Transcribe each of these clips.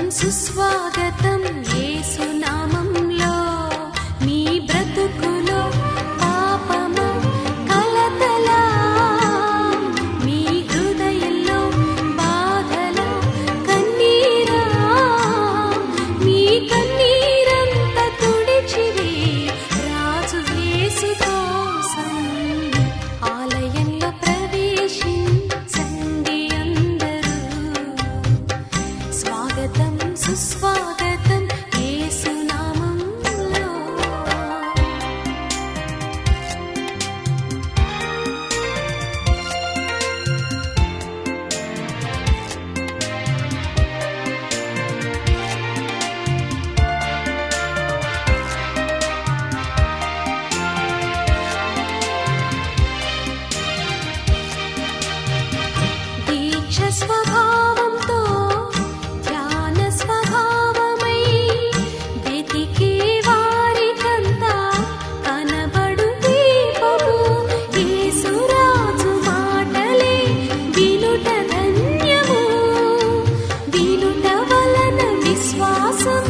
సుస్వాగతం యేసు నామంలో మీ బ్రతుకులో పాపము కలతల మీ హృదయంలో బాధల కన్నీరా మీ కన్నీరంతా తుడిచివే రాజు యేసు కోసం ఆలయంలో ప్రవేశించండి అందరూ స్వాగతం సుస్వాగతం యేసు నామంలో దీక్ష స్వభావంతో ధ్యాన స్వభావమై వెతికే వారికంతా కనబడు దీపము యేసురాజు మాటలే వినుట ధన్యము వినుట వలన విశ్వాసం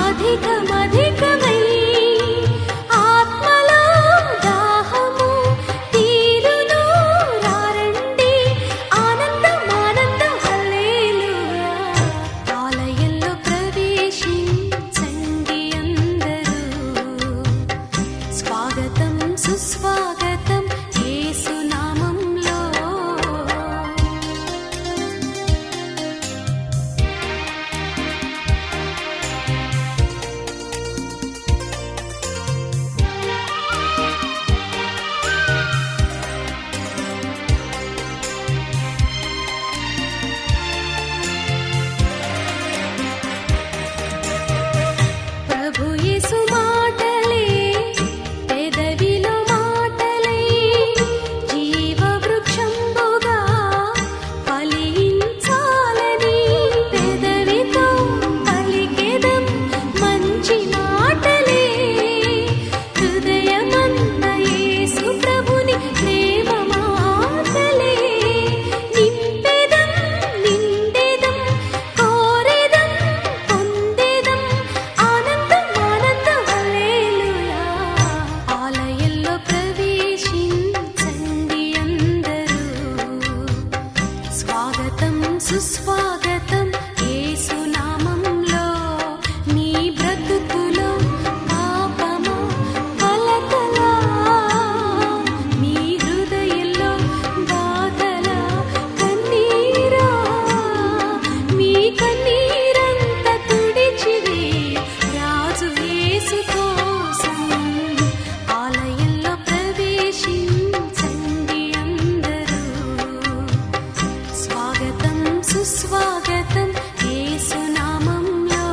అధికమధికమై ఆత్మలో దాహము తీరును రారండి ఆనందం ఆనందం హల్లెలూయా ఆలయంలో ప్రవేశించండి అందరూ స్వాగతం సుస్వాగతం యేసు నామంలో ప్రభు యేసు మాటలే పెదవిలో మాటలై జీవ వృక్షంబుగా ఫలించాలని పెదవితో పలికెదం మంచి మాటలే హృదయమంత యేసు ప్రభుని ప్రేమ మాటలే నింపెదం నిండెదం కోరెదం పొందెదం ఆనందం ఆనందం హల్లెలూయా ఆలయంలో ప్రవేశించండి అందరూ స్వాగతం సుస్వాగతం యేసు నామంలో మీ బ్రతుకులో పాపము కలతల మీ హృదయంలో బాధల కన్నీరా మీ కన్నీరంతా తుడిచివే రాజు యేసు కోసం ఆలయంలో ప్రవేశించండి అందరూ స్వాగతం సుస్వాగతం యేసు నామంలో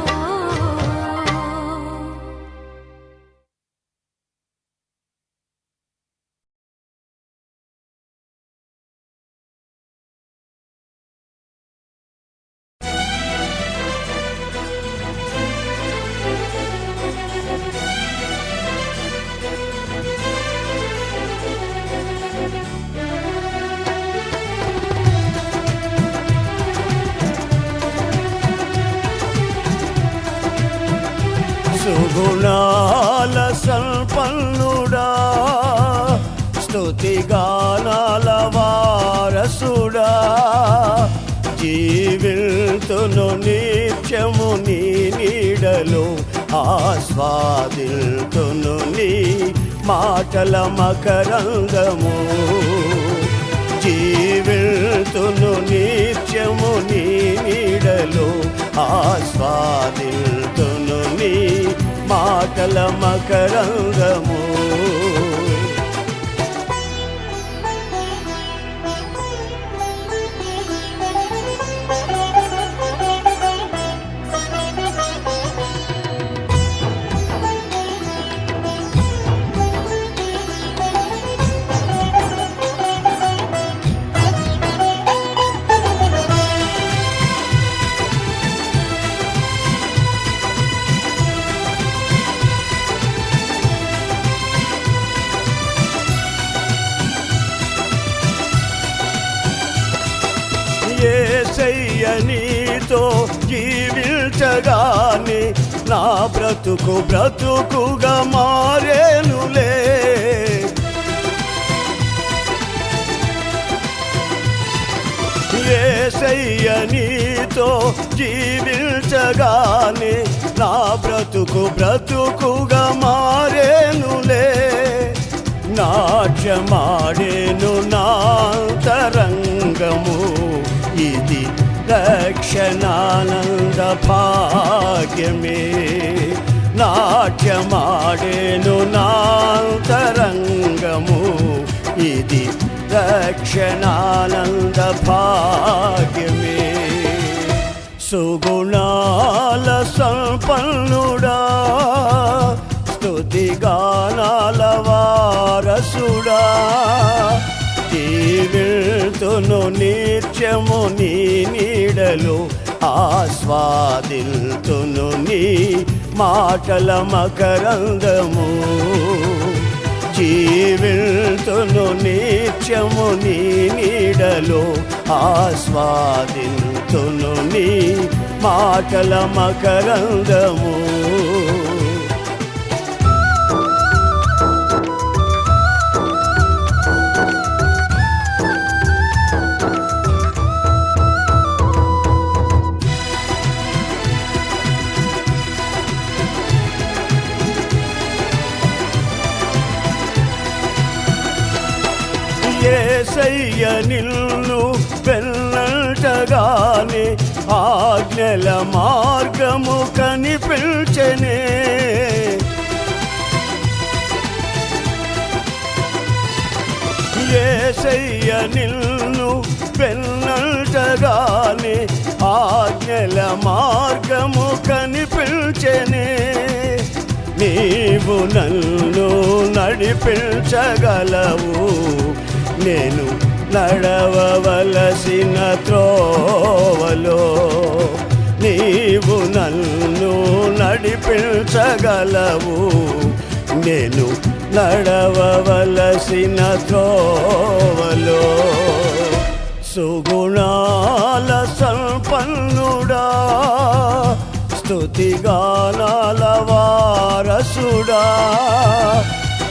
సుగుణాల సంపన్నుడా స్తుతిగానాల వారసుడా జీవితును నిత్యము నీ నీడలో ఆస్వాదితును నీ మాటల మకరంగము జీవితును నిత్యము నీ నీడలో ఆస్వాదితును నీ మాటల మకరంగము యేసయ్య నీతో జీవించగానే నా బ్రతుకు బ్రతుకుగా మారేనులే. యేసయ్య నీతో జీవించగానే నా బ్రతుకు బ్రతుకుగా మారేనులే. నాట్యమాడేను నాంతరంగము, ఇది రక్షణానంద భాగ్యమే. నాట్యమాడేను నాంతరంగము, ఇది రక్షణానంద భాగ్యమే. సుగుణాల సంపన్నుడా, స్తుతిగానాల వారసుడా, జీవితును నిత్యము నీ నీడలో ఆస్వాదిల్తును నీ మాటల మకరందము. జీవితును నిత్యము నీ నీడలో ఆస్వాదిల్తును నీ మాటల మకరందము. యేసయ్య నిన్ను వెన్నటగానే ఆజ్ఞల మార్గము కనిపించెనే. యేసయ్య నిన్ను వెన్నటగానే ఆజ్ఞల మార్గము కనిపించెనే. నీవు నన్ను నడిపించగలవు, నేను నడవవలసిన త్రోవలో. నీవు నన్ను నడిపించగలవు, నేను నడవవలసిన త్రోవలో. సుగుణాల సంపన్నుడా, స్తుతిగానాల వారసుడా,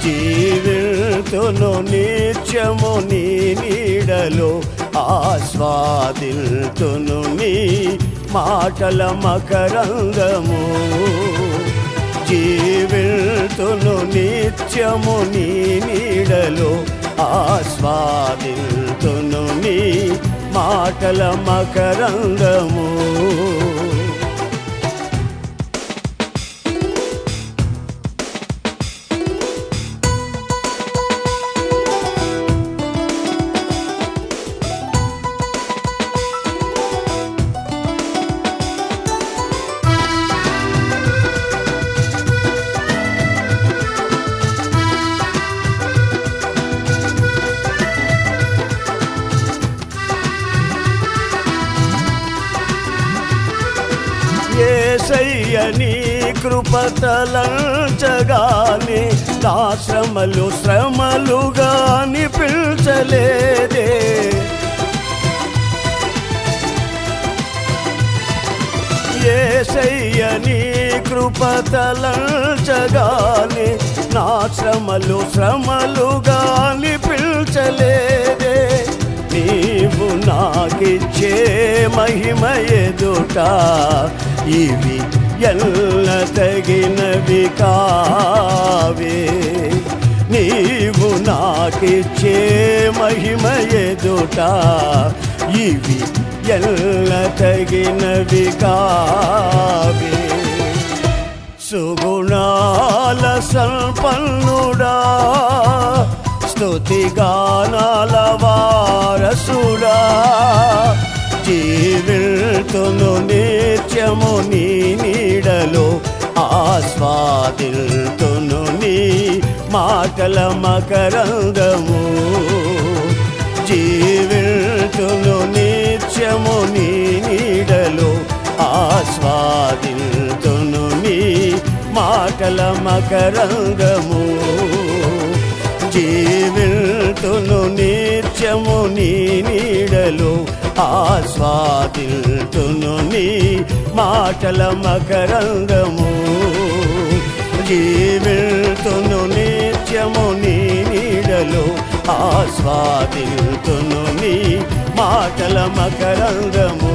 జీవితును నిత్యము నీ నీడలో ఆస్వాదిల్తును నీ మాటల మకరందము. జీవితును నిత్యము నీ నీడలో ఆస్వాదిల్తును నీ మాటల మకరందము. యేసయ్య నీ కృపతలంచగానే నా శ్రమలు శ్రమలుగా అనిపించలేదే. యేసయ్య నీ కృపతలంచగానే నా శ్రమలు శ్రమలుగా అనిపించలేదే. నీవు నాకిచ్చే మహిమ ఎదుట ఇవి ఎల్ల తగినవి కావే. నీవు నాకిచ్చే మహిమ ఎదుట ఇవి ఎల్ల తగినవి కావే. సుగుణాల సంపన్నుడా, స్తుతిగానాల వారసుడా, జీవితును నిత్యము నీ నీడలో ఆస్వాదిల్తును నీ మాటల మకరందము. జీవితును నిత్యము నీ నీడలో ఆస్వాదిల్తును నీ మాటల మకరందము. జీవితును నిత్య నిత్యము నీ నీడలో ఆస్వాదిల్తును నీ మాటల మకరంగము జీవిల్తును నిత్యము నీ నీడలో ఆస్వాదిల్తును నీ మాటల మకరంగము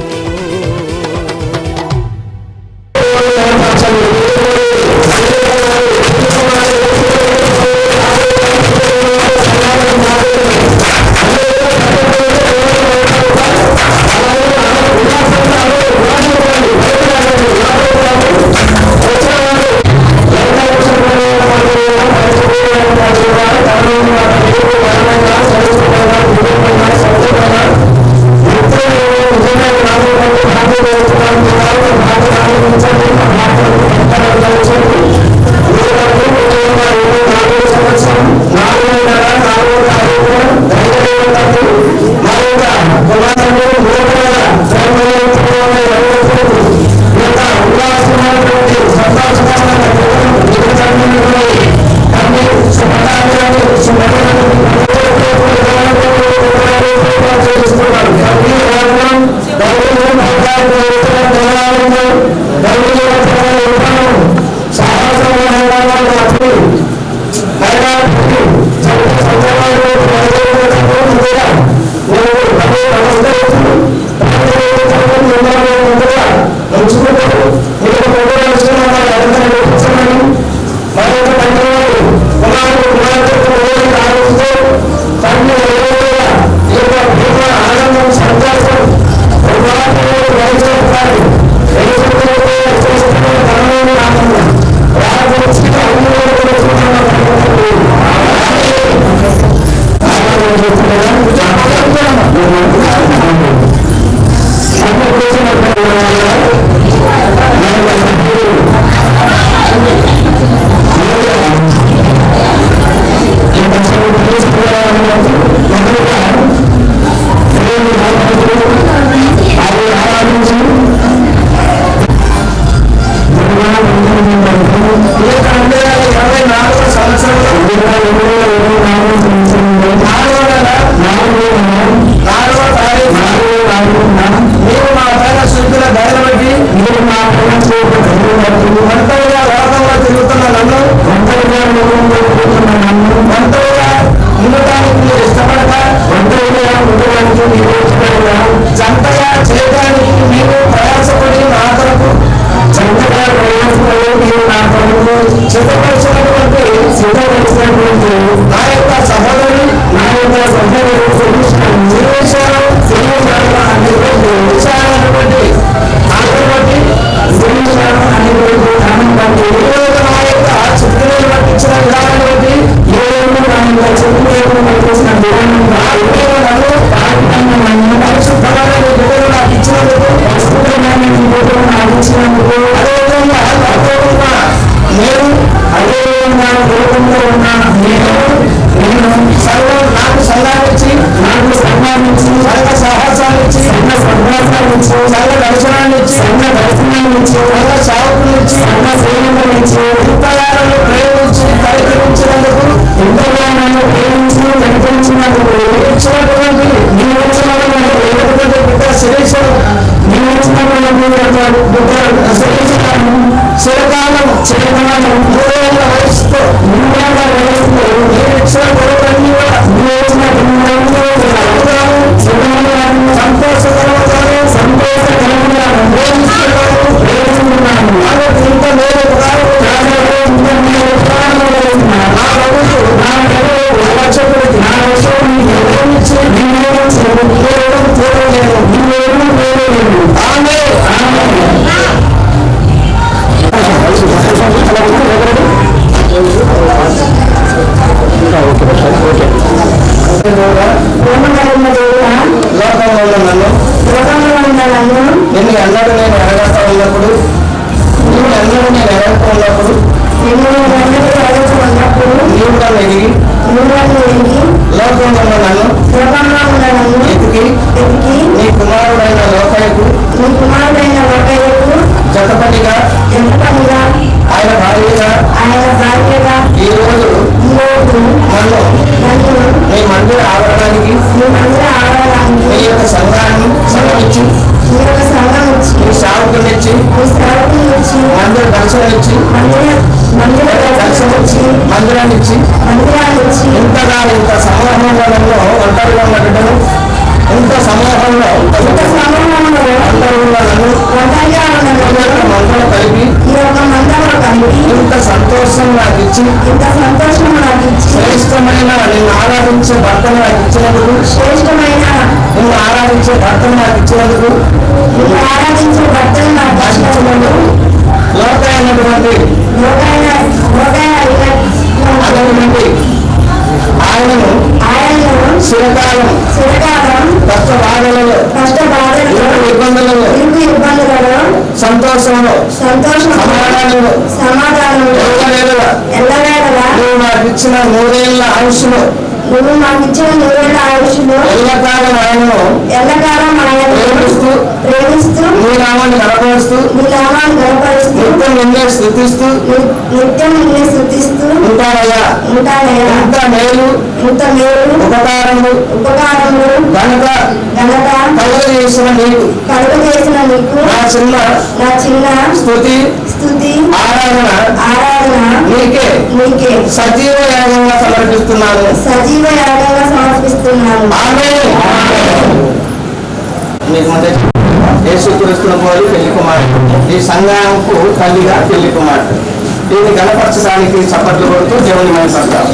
ఈ రోజు నన్ను మీ మందిర ఆవరణానికి మీ యొక్క సంఘాన్ని సమర్పించి మీ సేవకునిచ్చి మందిర దర్శనమిచ్చి మందిరాన్ని ఇచ్చి ఇంతగా ఇంత సమూహంలో ఒంటరిగా ఉన్నట్టు ఇంత సమూహంలో మందరం కలిపి ఇంత సంతోషం నాకు ఇచ్చి శ్రేష్టమైన నిన్ను ఆరాధించే భర్తను నాకు ఇచ్చినందుకు నిన్ను ఆరాధించే భర్తను నాకు ఇచ్చినందుకు లోకైనటువంటి అటువంటి ఆయనను చిరకాలం కష్టబాధలలో ఇబ్బందులలో సంతోషంలో సమాధానంలో నువ్వు నాకు ఇచ్చిన 100 ఏళ్ల ఆయుష్లో ఎల్లకాలం ఆయనను ప్రేమిస్తూ నీ నామాన్ని కనపరుస్తూ నిత్యం నిన్నే స్తుతిస్తూ ఉంటానయ్యా. ఇంత మేలు ఉపకారము ఘనత కలుగ చేసిన నీకు నా చిన్న స్తుతి ఆరాధన నీకే సజీవ యాగంగా సమర్పిస్తున్నాను. ఆమేన్. మీకు మొదటి యేసుక్రీస్తును పోలి పెళ్లి కుమారుడు, ఈ సంఘంకు తల్లిగా పెళ్లి కుమారుడు. దీన్ని గణపరచడానికి చప్పట్లు కొడుతూ దేవుని మైపడతాం.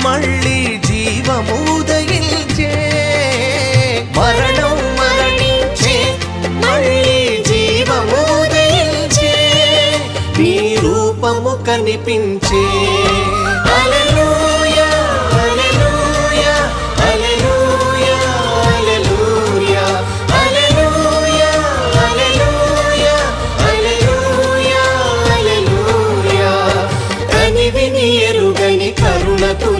మళ్ళీ జీవము ఉదయించే, మరణం మరణించే మళ్ళీ జీవము ఉదయించే, నీ రూపము కనిపించే. హల్లెలూయా హల్లెలూయా హల్లెలూయా హల్లెలూయా హల్లెలూయా హల్లెలూయా హల్లెలూయా హల్లెలూయా. కనివిని ఎరుగని కరుణకు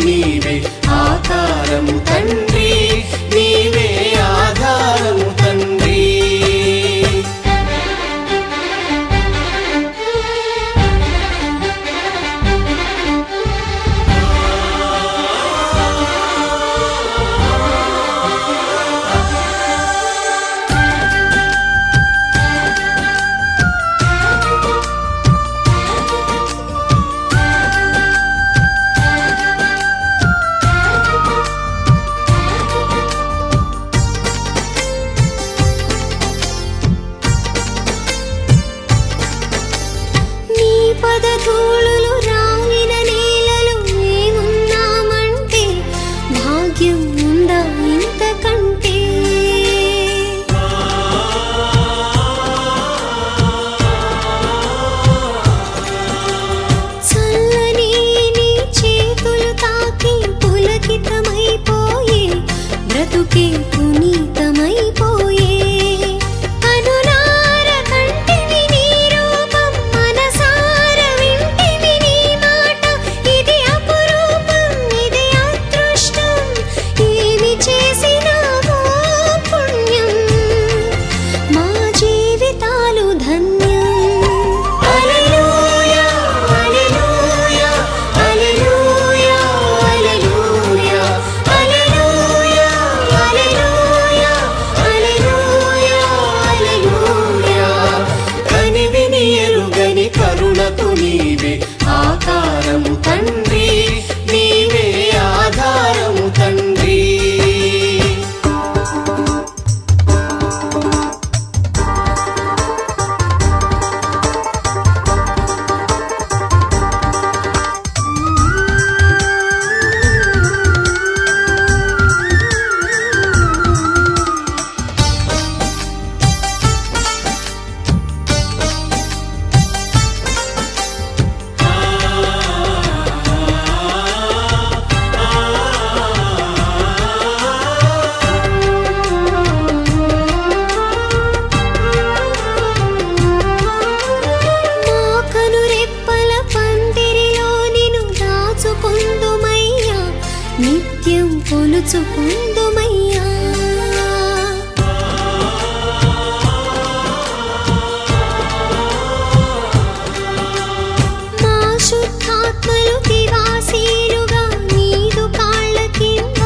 బ్రతుకే పునీతమైపోయే అనురార కంటివి నీ రూపం మనసార వింటివి నీ మాట ఇది అపురూపం ఇది అదృష్టం ఏమి చేసినావో పుణ్యం మా జీవితాలు ధన్యం హల్లెలూయా హల్లెలూయా హల్లెలూయా హల్లెలూయా హల్లెలూయా హల్లెలూయా హల్లెలూయా హల్లెలూయా కనివిని ఎరుగని కరుణకు నీవే ఆకారము తండ్రి నీవే ఆధారము తండ్రి మా కనురెప్పల పందిరిలో నిన్ను దాచుకుందుమయ్యా నిత్యం కొలుచుకుందుమయ్యా మా శుద్ధాత్మలు తివాసీలుగా నీదు కాళ్ళ కింద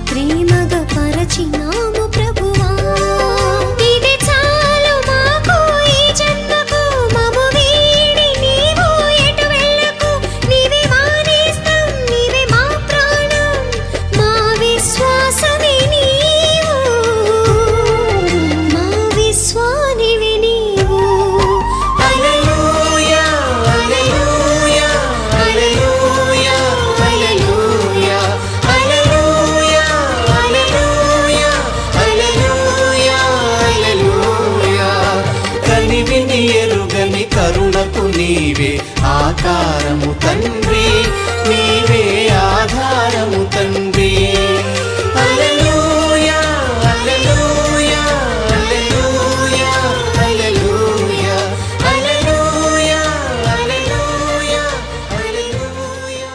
ప్రేమగా పరచినాము ప్రభువా ఇది చాలు మాకు ఈ జన్మకు మము వీడి నీవు ఎటు వెళ్ళకు నీవే మా నేస్తం నీవే మా ప్రాణం మా విశ్వాసమే నీవు మా విశ్వానివే నీవు హల్లెలూయా హల్లెలూయా హల్లెలూయా హల్లెలూయా హల్లెలూయా హల్లెలూయా హల్లెలూయా హల్లెలూయా కనివిని ఎరుగని కరుణకు నీవే ఆకారము తండ్రి నీవే ఆధారము తండ్రి హల్లెలూయా హల్లెలూయా హల్లెలూయా హల్లెలూయా హల్లెలూయా హల్లెలూయా హల్లెలూయా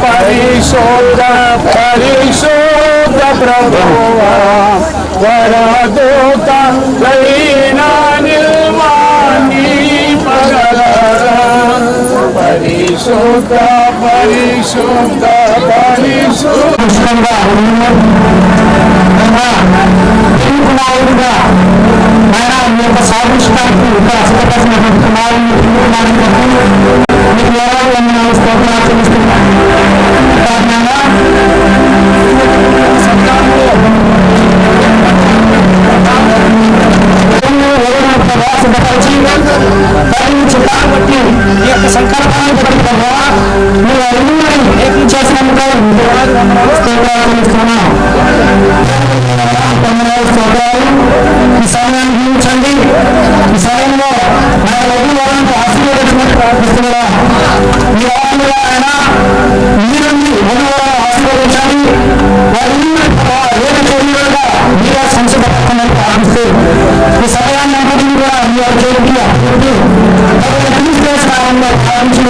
పరిశోధ పరిశోధ ప్రభువా వరదూత లైన నిల్వాని పగలర పరిశోధ పరిశోధ పరిశోధ దేవుడుగా ఆయన మీ యొక్క సాదృష్టానికి ఇక్కడ సిద్ధపరిచినటువంటి కుమారుని మీకు ఎవరు స్తోత్రాలు చెల్లిస్తున్నాను. సిద్ధపరిచి బట్టి ఈ యొక్క సంకల్పాన్ని బట్టి మీరు అన్ని ఏకం చేసినందుకు స్తోత్రాలు చెల్లిస్తున్నాను. ఈ సమయాన్ని జీవించండి. ఈ సమయంలో నా వడ్డీ వాళ్ళని ఆశీర్వదించమని ప్రార్థిస్తున్నా. మీ వాళ్ళని ఆయన మీరుండి వడ్డీ వాళ్ళని ఆశీర్వదించాలి. వారి ఏడు చర్యలుగా మీరే సంసిద్ధపడతామని ప్రార్థిస్తూ ఈ సమయాన్ని అభివృద్ధి కూడా మీ చేతికి అభివృద్ధి స్థానంలో ప్రారంభించి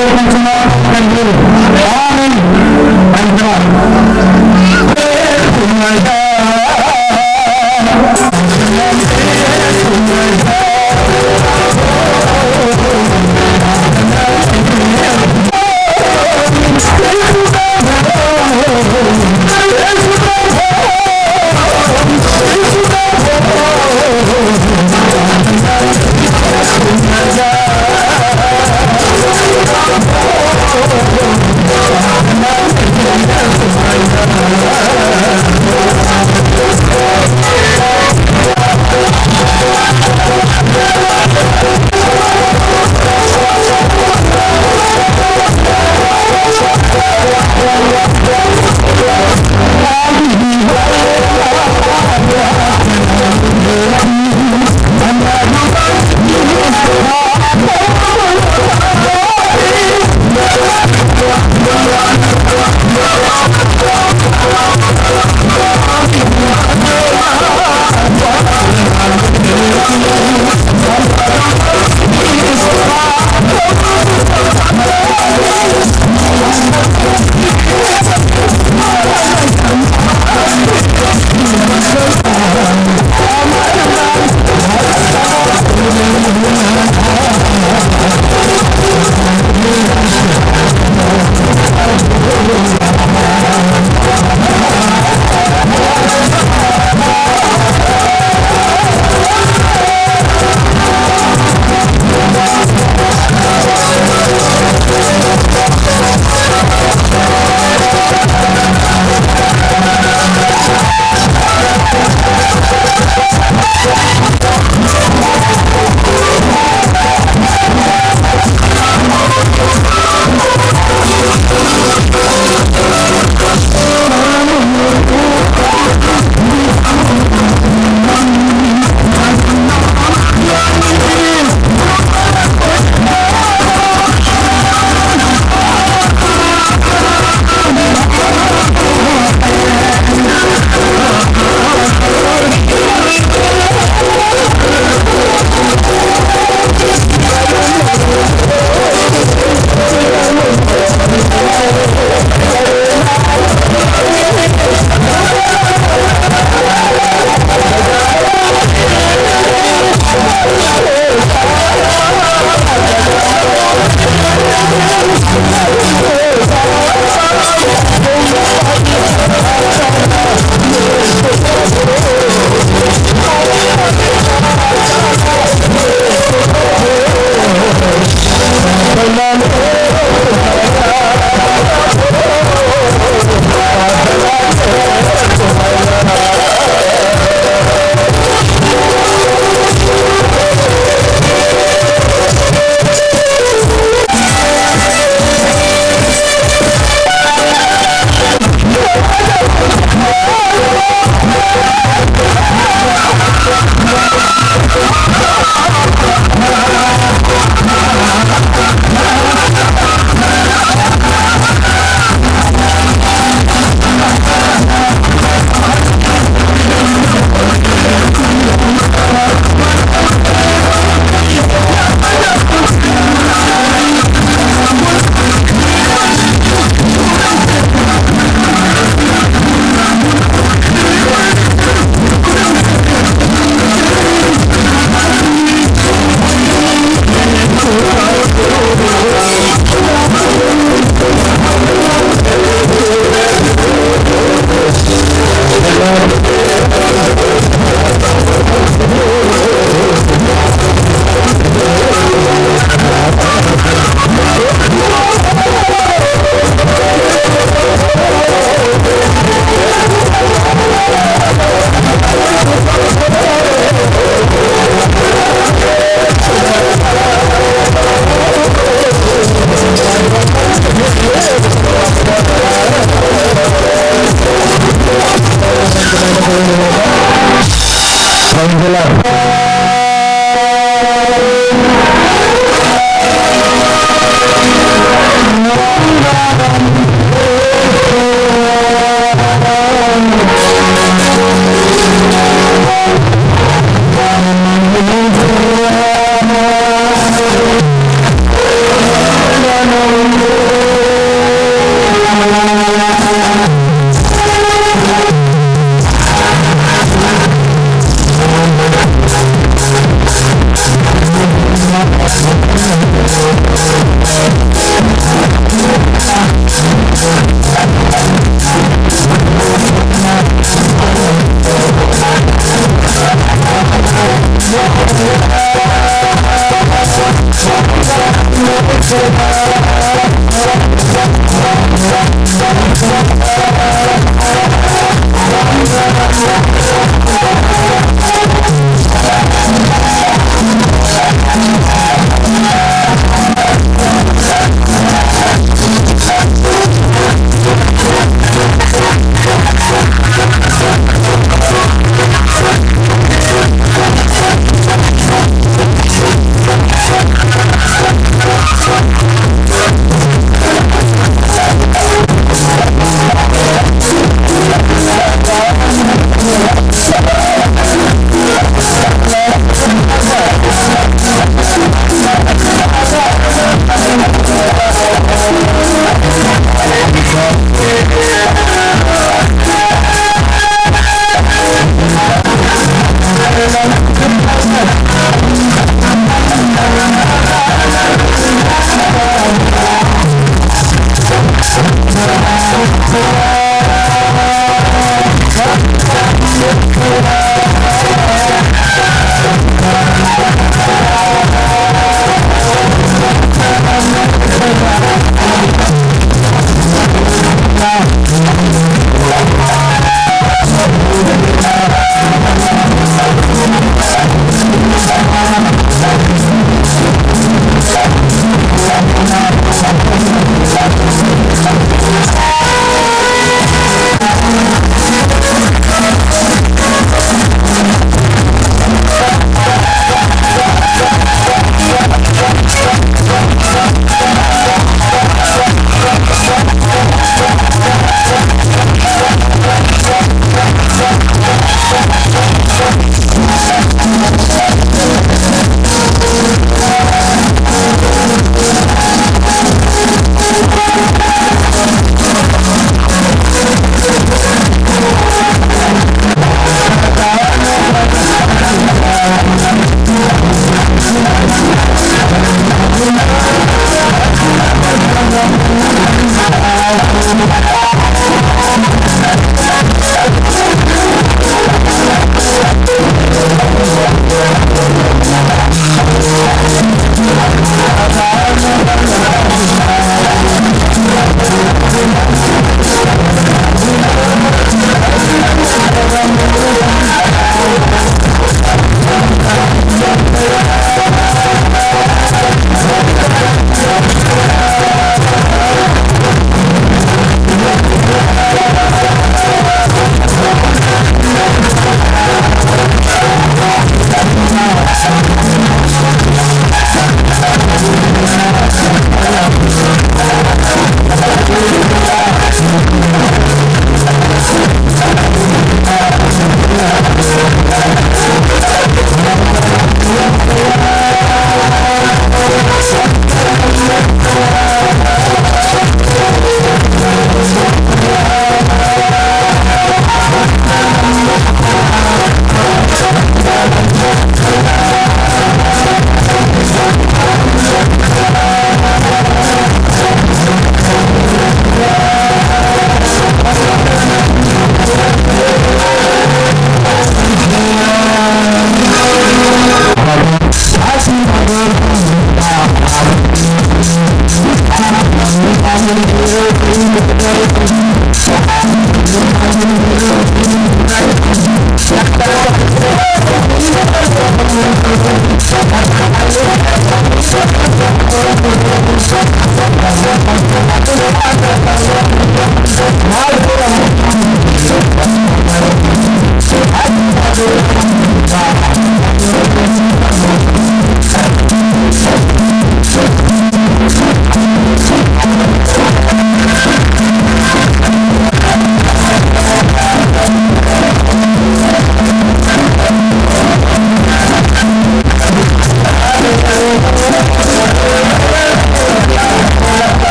Thank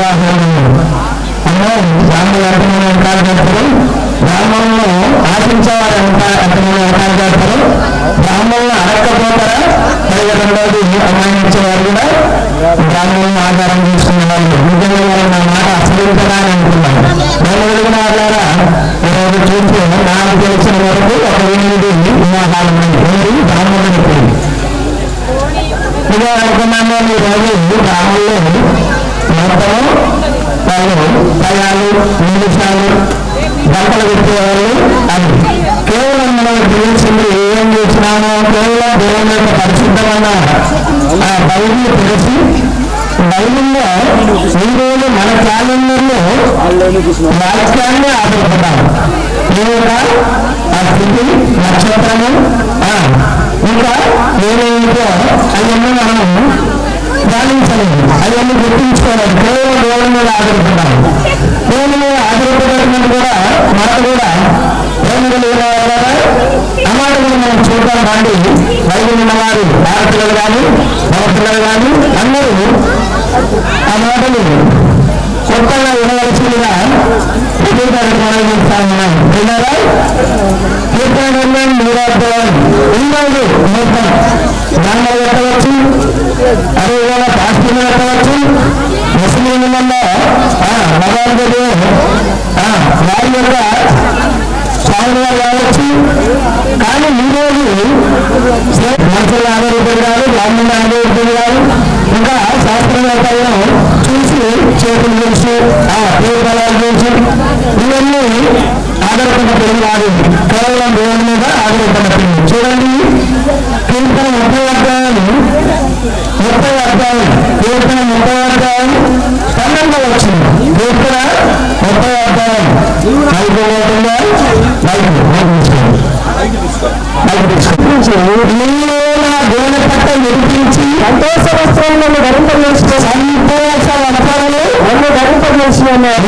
వివాహాలు అన్నో బ్రాహ్మణులు ఎంతమంది వెనకాల చేస్తారు, బ్రాహ్మణులను ఆశించేవారు ఎంతమంది వెనకాల చేస్తారు, బ్రాహ్మణులను అడగకపోతారా పైగా రెండోది అమ్మాయించేవారు కూడా బ్రాహ్మణులను ఆధారం చేసుకునే వాళ్ళు. నిజంగా వాళ్ళు నా మాట అసలు కదా అని అనుకున్నాను. నేను వెలుగున వాళ్ళారా ఈరోజు చూస్తే నాకు తెలిసిన వరకు ఒక 8 వివాహాలు ఉన్నాయి బ్రాహ్మణులకి. ఇదే అనుకున్నాను ఈరోజు బ్రాహ్మణులు మొత్తము వాళ్ళు భయాలు నిమిషాలు గంటలు పెట్టేవాళ్ళు అని కేవలం మనం తెలిసింది ఏం చేసినామో కేవలం దేవుని యొక్క పరిశుద్ధమైన బైబిల్ తెలిసి బైబిల్లో ఈరోజు మన క్యాలెండర్లో వాక్యాన్ని ఆధారపడ్డాము. ఇంకా ఆ స్థితి నక్షత్రము ఇంకా ఏమేమిటో అవన్నీ మనం పాలించలేదు, అవన్నీ గుర్తించుకోలేదు. కేవలం దేవుని మీద ఆధారపడ్డాము. దేవుని మీద ఆధారపడేటువంటి కూడా మనకు కూడా అమాటలు మనం చూద్దాం రండి. బైబిల్ ఉన్నవారు భారతీయులు కానీ భక్తులు కానీ అందరూ ఆ మాటలు కొత్తగా వినవలసిందిగా మనం చేస్తా ఉన్నాం. విన్నారా? కీర్తనం 3 మొత్తం బ్రాహ్మణులు పెట్టవచ్చు, అదేవిధంగా పాస్టర్లు పెట్టవచ్చు, ముస్లింలలో మగాళ్ళు వారి యొక్క స్వామిగా కావచ్చు. కానీ ఈరోజు మనుషులు ఆధారపడి కాదు, బ్రాహ్మణులు ఆధారపడి కాదు, ఇంకా శాస్త్రవేత్తలను చూసి చేతులు చూసి పేరుబలాలు చూసి ఇవన్నీ ఆధారపడిన కాదు, కేవలం దేవుని మీద ఆధారపడుతుంది. చూడండి కీర్తన 30వ అధ్యాయం కీర్తన 30వ అధ్యాయం 12వ వచ్చింది. కీర్తన 30వ అధ్యాయం అయిపోతుందా దేవుని పట్ల నిరూపించి సంతోష వస్త్రాలను ధరింపజేసి సంతోష వస్త్రాలను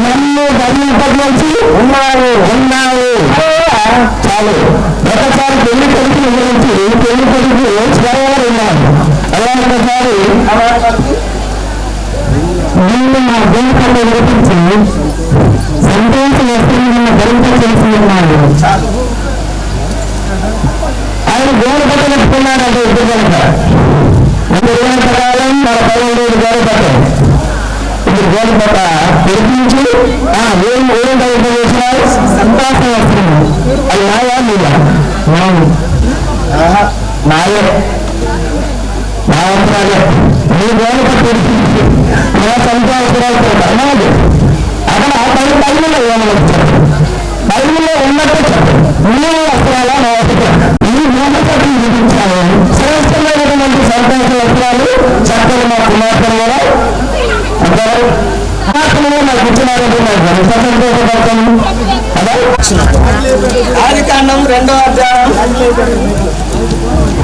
నన్ను ధరింపజేసి ఉన్నావు చాలు. ఒకసారి పెళ్లి కొడుకు గురించి పెళ్లి కొడుకు స్వయంగా ఉన్నాను. అలా ఒకసారి నిన్ను నా దేవుని పట్ల నిరూపించి సంతోష వస్త్రాలను ధరింపజేసి ఉన్నాను. ఆయన గోడ పట్ట పెట్టుకున్నాడంటే ఇప్పుడు కనుక ఇరవై ప్రకారం మన 15 గోడ పట్ట ఇప్పుడు గోడ పట్ట పెరిగించి ఏం చేసినారు సంతాసం వస్తుంది. అది నాయా మీద నాయే నా వంతరాలే నీ గోడ పట్ట పెరిగించి నా సంతాసరాలు అన్నది అక్కడ బైబిల్లో ఏమని వచ్చారు, బైబిల్లో ఉన్నట్టు చెప్పారు. నీ వస్త్రాల నా వస్త్రాలు శ్రేష్టమైనటువంటి సంతోష వస్త్రాలు చక్కని మా కుమార్తెలు కూడా అంటారు. కుమార్తెలు నాకు ఇచ్చినారంటే నాకు ఎంత సంతోషపడతాను కదా. ఆదికాండం 2వ అధ్యాయం.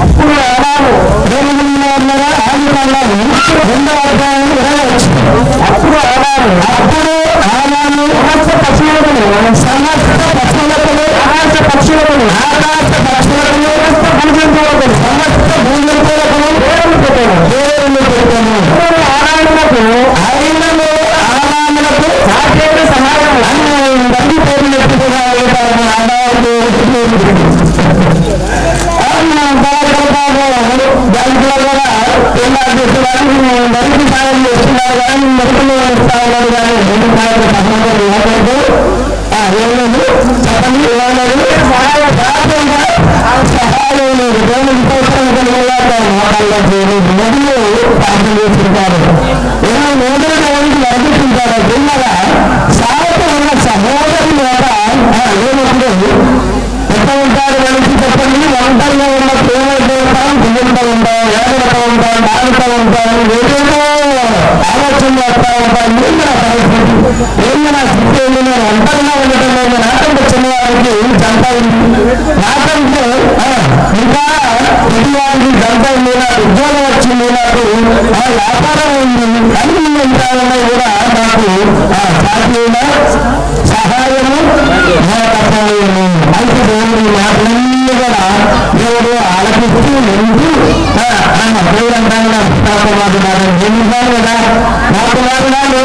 అప్పుడు ఆదాము దేవుడున్నారా ఆదికాండం 2వ అధ్యాయం 20 వచ్చింది. అప్పుడు ఆదాము సమస్త పశువులను సమస్త భూజంతువులను దేవుని పెట్టాను. ఆయనకు సాధ్యత సహాయం బండి పేర్లు ఎత్తుకున్నారు. బ్యాంకులో కూడా బండికి సాయం చేస్తున్నారు కానీ మరుపులో ఇస్తా ఉన్నారు కానీ రెండు సాయం సహాయం చెప్పండి. సహాయం సహాయం లేదు. దేవుని కోసం మొదలు ప్రార్థన చేస్తుంటారు. మొదలు దేవునికి వర్తిస్తుంటారు. భిన్నగా సాయంత్రం ఉన్న సహోదరులు లేనప్పుడు ఎంత ఉంటారు కలిసి చెప్పండి. ఒంటరిగా ఉన్న ప్రేమతో ఉంటాం, పిల్లలతో ఉంటాం, ఏడలతో ఉంటాం, నాలుగుతో ఉంటాం, ఏదేదో ఆలోచనలు వస్తూ ఉంటాం. ఏంటి నా పరిస్థితి, ఏంటి నా స్థితి, ఏంటి నేను ఒంటరిగా ఉండటం లేదు. నాకంటే చిన్నవారికి జంట ఉంది, నాకంటే ఇంకా ప్రతివారికి జంట ఉంది, నాకు ఉద్యోగం వచ్చింది, నాకు వ్యాపారం ఉంది, అన్ని విషయాలలో కూడా నాకు సాధ్యమైన సహాయము సహాయము. అయితే దేవుని మాటలన్నీ కూడా దేవుడు ఆలపిస్తూ నింటూ దేవుడు అంటాను నాతో మాట్లాడారు ఎన్నిసార్లు కదా నాతో మాట్లాడాలి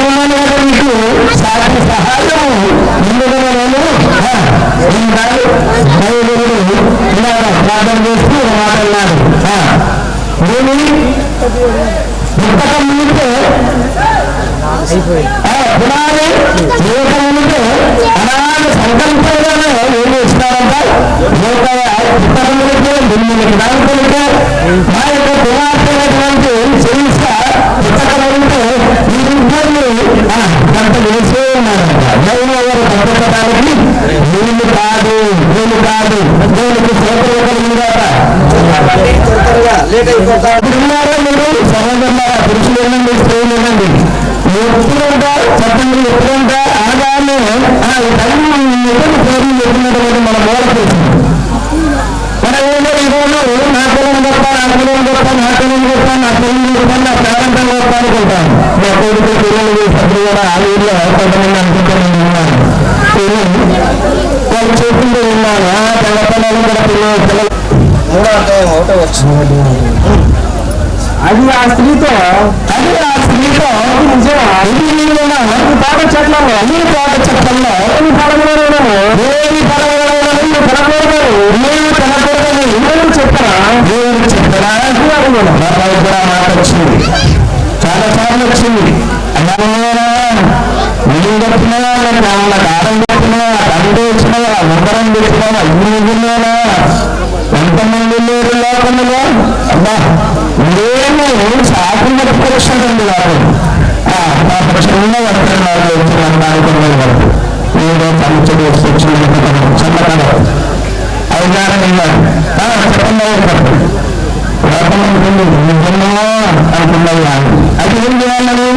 మీకు సాటి సహాయము ముందుగా నేను ఇలా ప్రార్థన చేస్తూ మాట్లాడినాడు. నేను పుస్తకం ముందుకే పునాది లేకముందుకే అనాథ సంకల్పంగానే ఏం చేస్తున్నారంట పుస్తకం ముందుకే మిమ్మల్ని దానికొనికే మా యొక్క కుమార్తెటువంటి శరీర పుస్తకం ఉంటే వీరిద్దరిని గంట వేసే ఉన్నారంట. దేవుని వారు పంపించడానికి వీళ్ళు కాదు దేవునికి సేవలు కలిగిందాట. ఉన్నారో మీరు సహోదరులారా, పురుషులు ఏనండి, స్త్రీలు ఏనండి, ఎప్పుడంటా చెప్పండి, ఎప్పుడంటా ఆదాన్ని పేర్లు చెప్పినటువంటి మన మూల చేసింది. మన ఏదో ఈరోజు నా పిల్లలు గొప్ప, నా పిల్లలు గొప్ప, నా పిల్లలు గొప్ప, నా పిల్లలు గొప్ప, నా పేరంతం గొప్ప అనుకుంటాను. మా కొడుకు పిల్లలు సభ్యులు కూడా ఆ ఊళ్ళో కొంతమంది అనుకుంటాను ఉన్నారు. వాళ్ళు చెప్తుంటే విన్నాను, తన పిల్లలు కూడా పిల్లలు 3వ అధ్యాయం 1వ వచనం. అది ఆ స్త్రీతో నిజం పాట చెట్లలో అన్ని పాట చెట్లలో ఏమి పడగలను చెప్పరా దేవుడు చెప్పరా కూడా మాట వచ్చింది, చాలా సార్లు వచ్చింది. నేను చెప్పినా నా కారం చెప్పినా తండ్రి వచ్చినా ఉంగరం తెచ్చినా అన్ని ఎంతమంది లేరు లోకంలో అబ్బా నేను శాఖలు పరీక్షండి వారు చిన్న వర్తనాలు అనుకునే వరకు ఏదో పంచలు వచ్చిన చల్లకాలం అవగాహన చెప్పండి నిజమో అనుకున్నాయా అది ఏం చేయాలని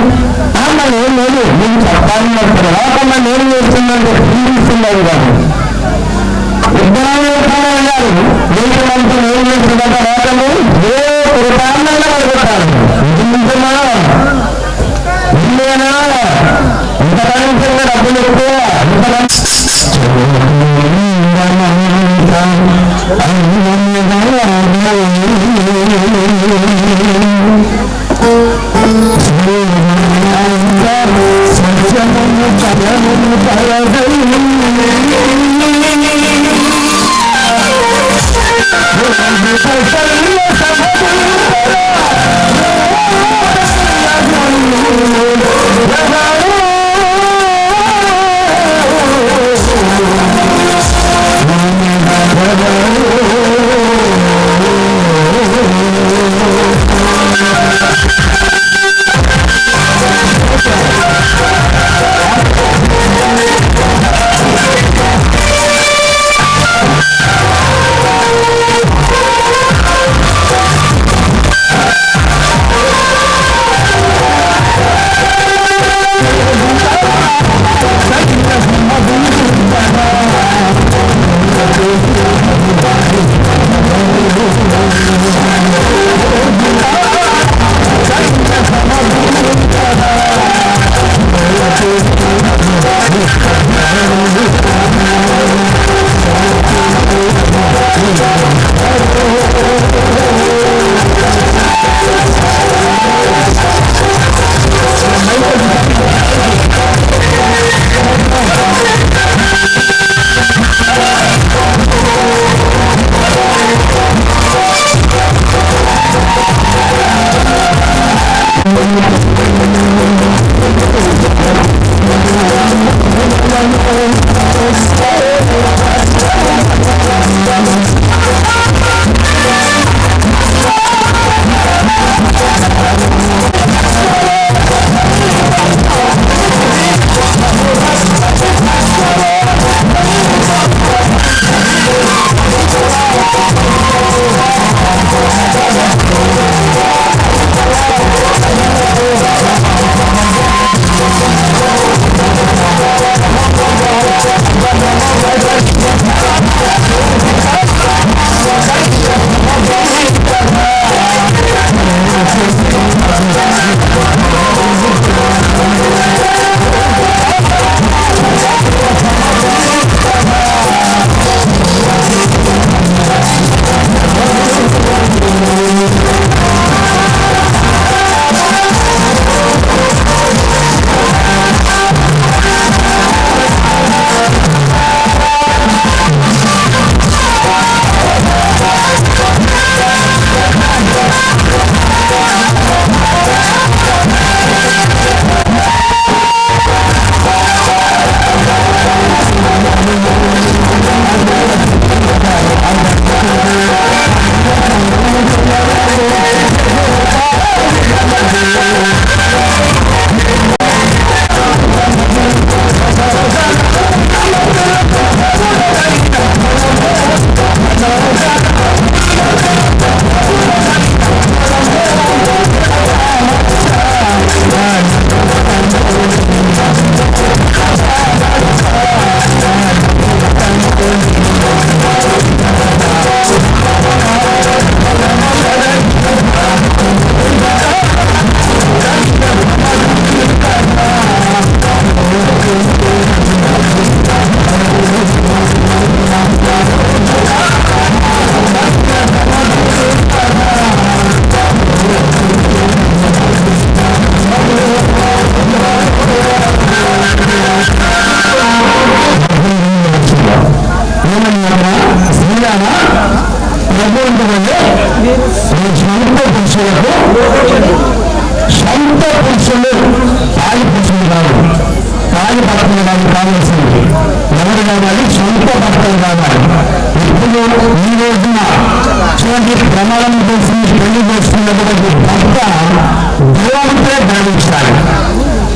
మళ్ళీ లేదు నేను చెప్పాలని లోకంలో నేను చేస్తుందంటే తీరుస్తున్నాయి కానీ ఇద్దరు వెళ్ళాలి. నీకు నేను చేస్తుందంటే లోకము ఏ కృపాన్నైనా పడుకుంటాను. నిజమా ఇంతేనా ఇంతకంటే డబ్బులు ఎక్కువ చేయడానికి కావాల్సింది ఎవరు కావాలి? సొంత భర్తలు కావాలి. ఇప్పుడు ఈ రోజున చూడండి, ప్రమాణం చేసి పెళ్లి చేసుకున్నటువంటి భర్త దేవుడితే గర్వించాలి.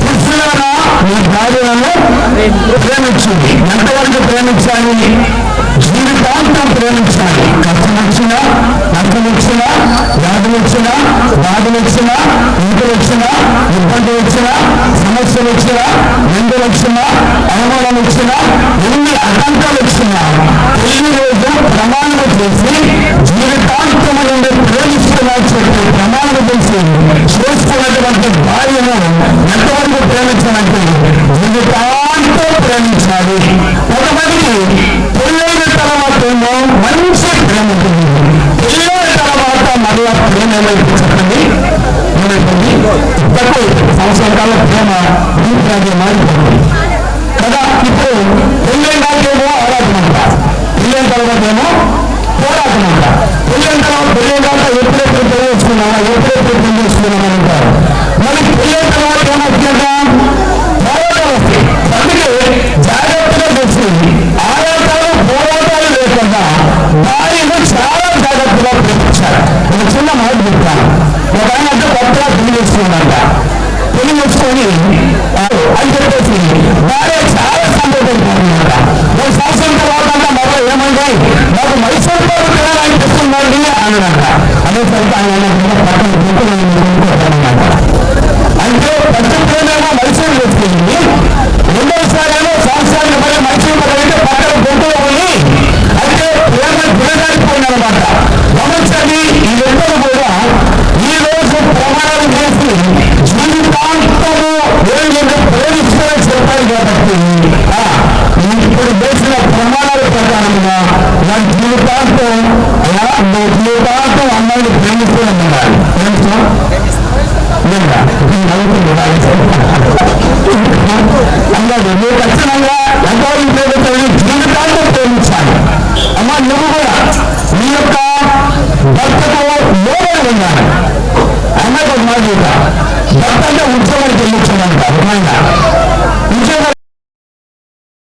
పురుషులారా మీ భార్యలను ప్రేమించింది. ఎంతవరకు ప్రేమించాలి? జీవితాంతం ప్రేమించాలి. కష్టం వచ్చినా, నష్టం వచ్చినా, వ్యాధులు వచ్చినా, బాధలు వచ్చినా, ఇంటి వచ్చినా, ఇబ్బంది వచ్చినా, సమస్యలు వచ్చినా, నిందలు వచ్చినా, అవమానం వచ్చినా, ఎన్ని అడ్డంకాలు వచ్చినా పెళ్లి రోజు ప్రమాణం చేసి జీవితాంతం నుండి ప్రేమిస్తున్నా చెప్పి ప్రమాణం చేసి చూస్తున్నటువంటి భార్యను ఎంతవరకు ప్రేమించాలంటే జీవితాంతం ప్రేమించాలి. కొంతమందికి పెళ్ళైన తర్వాత ఏమో మంచి ప్రేమ ఉంటుంది, పెళ్ళైన తర్వాత మళ్ళా ప్రేమ ఏమైతే చెప్పండి తక్కువ సంవత్సరాల ప్రేమ దీనికి మారిపోతుంది కదా. ఇప్పుడు పెళ్ళైన నాకేమో ఆరాధన అంట, పెళ్ళైన తర్వాత ఏమో పోరాటం అంట. పెళ్ళైన తర్వాత పెళ్ళైన తర్వాత ఎప్పుడెప్పుడు పెళ్లి చేసుకున్నామా, ఎప్పుడెప్పుడు పెళ్లి చేసుకున్నామని అంటారు. మరి పెళ్ళైన తర్వాత ఏమవుతుందా? పోరాటాలు వస్తాయి. అందుకే జాగ్రత్తగా చూస్తుంది. ఆరాటాలు పోరాటాలు లేకుండా భార్యను చాలా జాగ్రత్తగా ప్రేమించారు. ఒక చిన్న మాట చెప్తాను. ఒక ఆయన అంటే కొత్తగా పెళ్లి చేసుకున్నాడంట. పెళ్లి చేసుకొని అని చెప్పేసి భార్య చాలా సంతోషపడుతుందన్నమాట. ఒక సంవత్సరం తర్వాత మరో ఏమండి నాకు మైసూర్ పాలు తినాలనిపిస్తుందండి అన్నాడంట. అనేసరికి ఆయన పక్కన గుంటున్నాడన్నమాట. అంటే ఫస్ట్ ప్రేమేమో మైసూరు చేసుకుంది, రెండోసారి ఏమో సంవత్సరానికి మళ్ళీ మైసూరు అయితే పక్కన గుంటులో పోయి అయితే ప్రేమ తినడానికి పోయినమాట. గమనించండి, ఈ రెండో కూడా ఈ రోజు ప్రమాణాలు చేసి జీవితాంతము ప్రేమిస్తారని చెప్పారు కాబట్టి ఇప్పుడు చేసిన ప్రమాణాల ప్రకారంగా నా జీవితాంతం అమ్మాయిని ప్రేమిస్తూ ఉండాలి. ప్రేమిస్తాం అన్నాడు. నువ్వు ఖచ్చితంగా ఎంతవరకు ప్రేమించాలి? జీవితాంతం ప్రేమించాలి. అమ్మ నువ్వు కూడా నీ యొక్క భర్తకు లోబడి ఉండాలి. అమ్మాయికి ఒక మాట భర్త అంటే ఉద్యోగానికి వెళ్ళొచ్చాడంట. ఉద్యోగం